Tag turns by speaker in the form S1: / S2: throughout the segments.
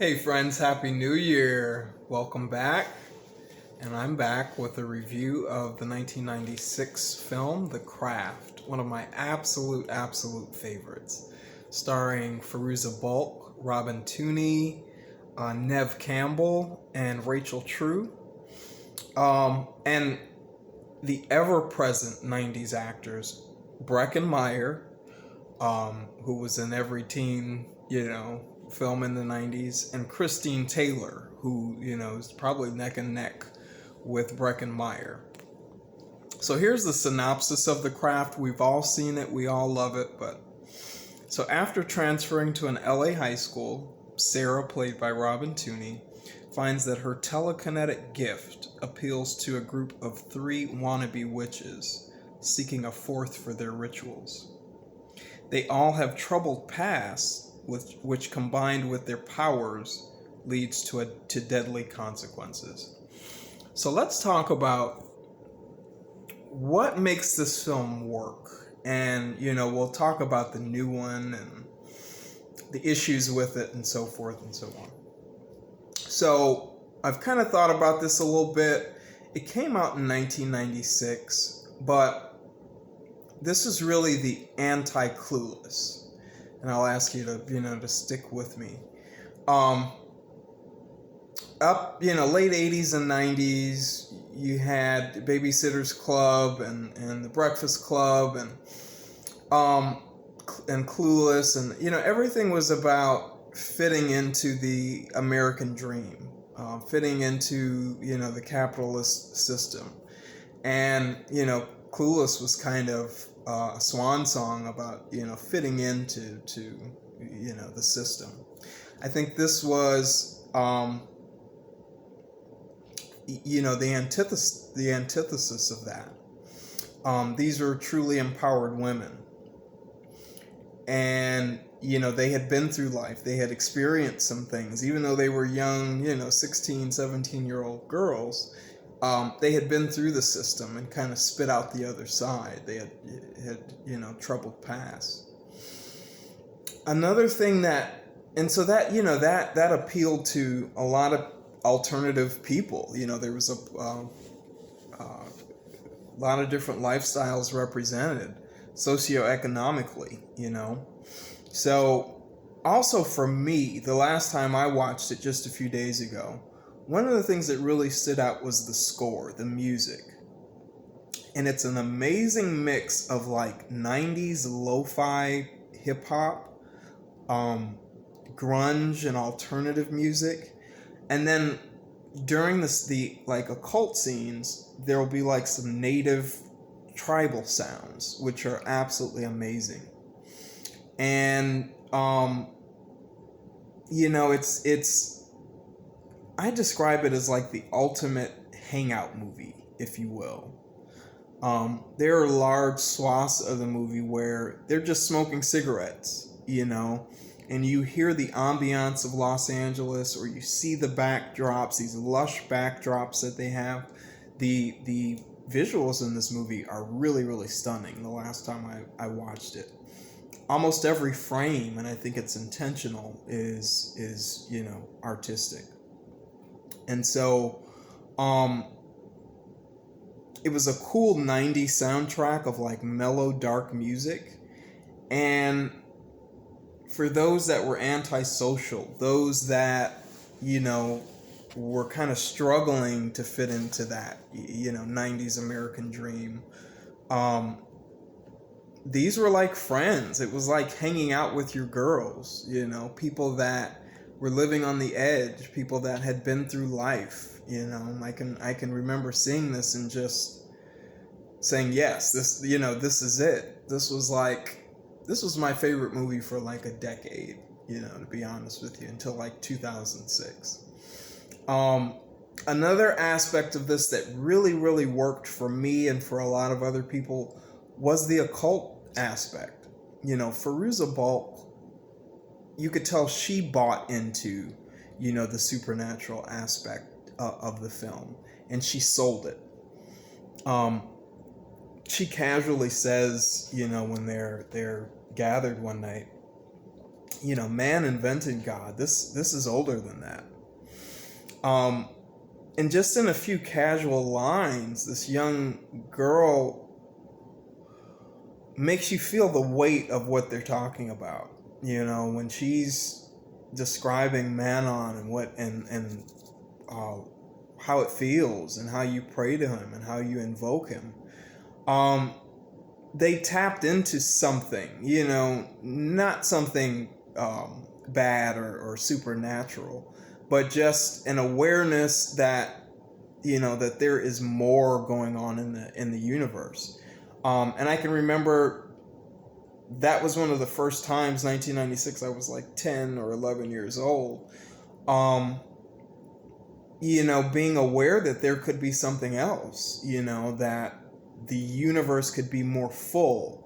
S1: Hey friends, Happy New Year! Welcome back. And I'm back with a review of the 1996 film The Craft, one of my absolute favorites. Starring Fairuza Balk, Robin Tunney, Neve Campbell, and Rachel True. And the ever-present 90s actors, Breckin Meyer, who was in every teen, film in the 90s, and Christine Taylor, who, is probably neck and neck with Breckin Meyer. So here's the synopsis of The Craft. We've all seen it, we all love it, but so after transferring to an LA high school, Sarah, played by Robin Tunney, finds that her telekinetic gift appeals to a group of 3 wannabe witches, seeking a fourth for their rituals. They all have troubled pasts, which combined with their powers leads to deadly consequences. So let's talk about what makes this film work. And, we'll talk about the new one and the issues with it and so forth and so on. So I've kind of thought about this a little bit. It came out in 1996, but this is really the anti-Clueless, and I'll ask you to stick with me. Late 80s and 90s, you had Babysitter's Club and The Breakfast Club and Clueless, and everything was about fitting into the American dream, fitting into the capitalist system, and Clueless was kind of a swan song about fitting into the system. I think this was the antithesis of that. These are truly empowered women, and they had been through life, they had experienced some things, even though they were young 16, 17-year-old girls. They had been through the system and kind of spit out the other side. They had troubled past. Another thing that appealed to a lot of alternative people. There was a lot of different lifestyles represented socioeconomically. So also for me, the last time I watched it just a few days ago, one of the things that really stood out was the score, the music. And it's an amazing mix of like 90s lo-fi hip hop, grunge and alternative music. And then during the occult scenes, there will be like some native tribal sounds, which are absolutely amazing. And it's I describe it as like the ultimate hangout movie, if you will. There are large swaths of the movie where they're just smoking cigarettes, and you hear the ambiance of Los Angeles, or you see the backdrops, these lush backdrops that they have. The visuals in this movie are really stunning. The last time I watched it, almost every frame, and I think it's intentional, is artistic. And so it was a cool 90s soundtrack of like mellow, dark music. And for those that were antisocial, those that, were kind of struggling to fit into that, 90s American dream, these were like friends. It was like hanging out with your girls, people that were living on the edge, people that had been through life. I can remember seeing this and just saying, yes, this is it. This was my favorite movie for like a decade, to be honest with you, until like 2006. Another aspect of this that really worked for me and for a lot of other people was the occult aspect. Fairuza Balk, you could tell she bought into, the supernatural aspect of the film, and she sold it. She casually says, when they're gathered one night, man invented God. This is older than that. And just in a few casual lines, this young girl makes you feel the weight of what they're talking about. When she's describing Manon and what and how it feels and how you pray to him and how you invoke him. They tapped into something, not something bad or supernatural, but just an awareness that that there is more going on in the universe. And I can remember that was one of the first times, 1996, I was like 10 or 11 years old, being aware that there could be something else, that the universe could be more full,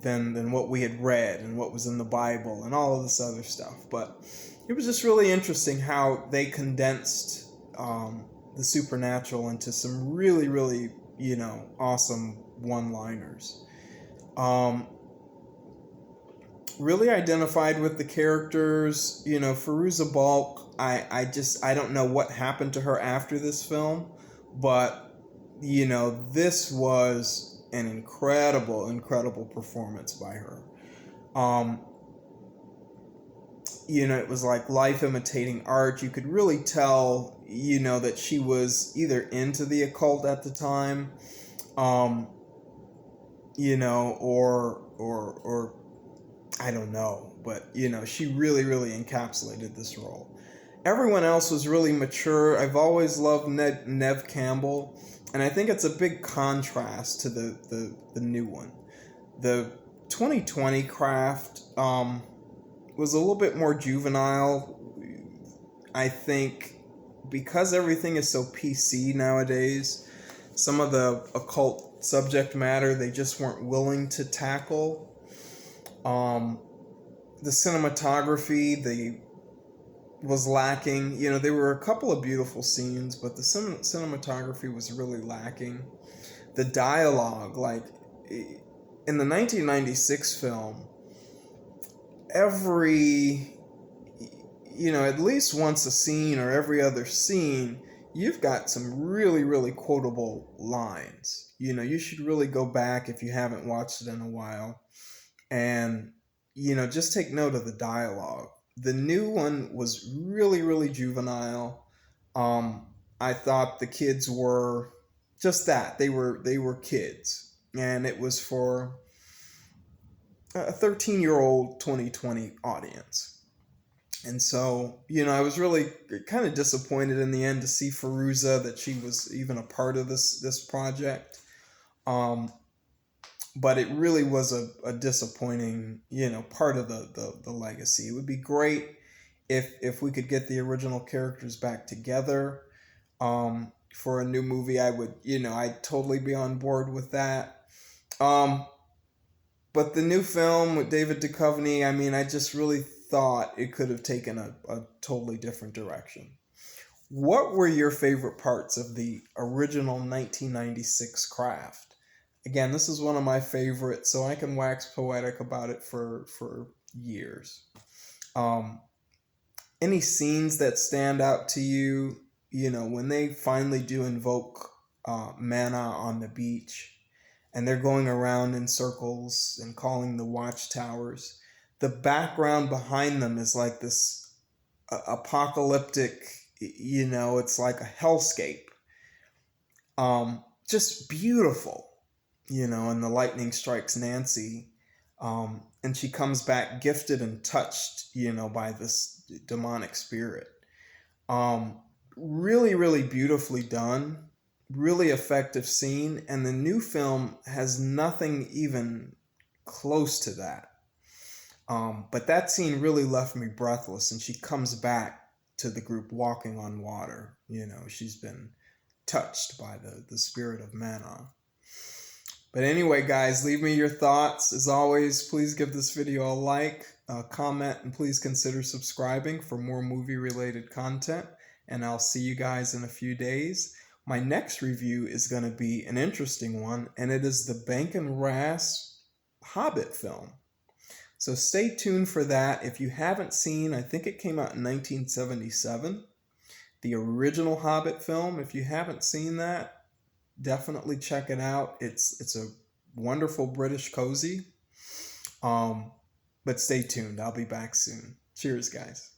S1: than what we had read and what was in the Bible and all of this other stuff. But it was just really interesting how they condensed the supernatural into some really, really, awesome one-liners. Really identified with the characters. Fairuza Balk, I don't know what happened to her after this film, but this was an incredible performance by her. It was like life imitating art. You could really tell, that she was either into the occult at the time, or I don't know, but she really, really encapsulated this role. Everyone else was really mature. I've always loved Neve Campbell, and I think it's a big contrast to the new one. The 2020 craft was a little bit more juvenile. I think because everything is so PC nowadays, some of the occult subject matter they just weren't willing to tackle. The cinematography was lacking. There were a couple of beautiful scenes, but the cinematography was really lacking. The dialogue, like in the 1996 film, at least once a scene or every other scene, you've got some really, really quotable lines. You should really go back if you haven't watched it in a while and, just take note of the dialogue. The new one was really, really juvenile. I thought the kids were just that. They were kids. And it was for a 13-year-old 2020 audience. And so, I was really kind of disappointed in the end to see Fairuza, that she was even a part of this project. But it really was a disappointing, part of the legacy. It would be great if we could get the original characters back together for a new movie. I'd totally be on board with that. But the new film with David Duchovny, I just really thought it could have taken a totally different direction. What were your favorite parts of the original 1996 craft? Again, this is one of my favorites, so I can wax poetic about it for years. Any scenes that stand out to you, when they finally do invoke Mana on the beach, and they're going around in circles and calling the watchtowers. The background behind them is like this apocalyptic, it's like a hellscape. Just beautiful, and the lightning strikes Nancy, and she comes back gifted and touched, by this demonic spirit. Really, really beautifully done. Really effective scene, and the new film has nothing even close to that. But that scene really left me breathless, and she comes back to the group walking on water. She's been touched by the spirit of Mana. But anyway, guys, leave me your thoughts. As always, please give this video a like, comment, and please consider subscribing for more movie-related content. And I'll see you guys in a few days. My next review is going to be an interesting one, and it is the Bank and Rasp Hobbit film. So stay tuned for that. If you haven't seen, I think it came out in 1977, the original Hobbit film. If you haven't seen that, definitely check it out. It's a wonderful British cozy. But stay tuned. I'll be back soon. Cheers, guys.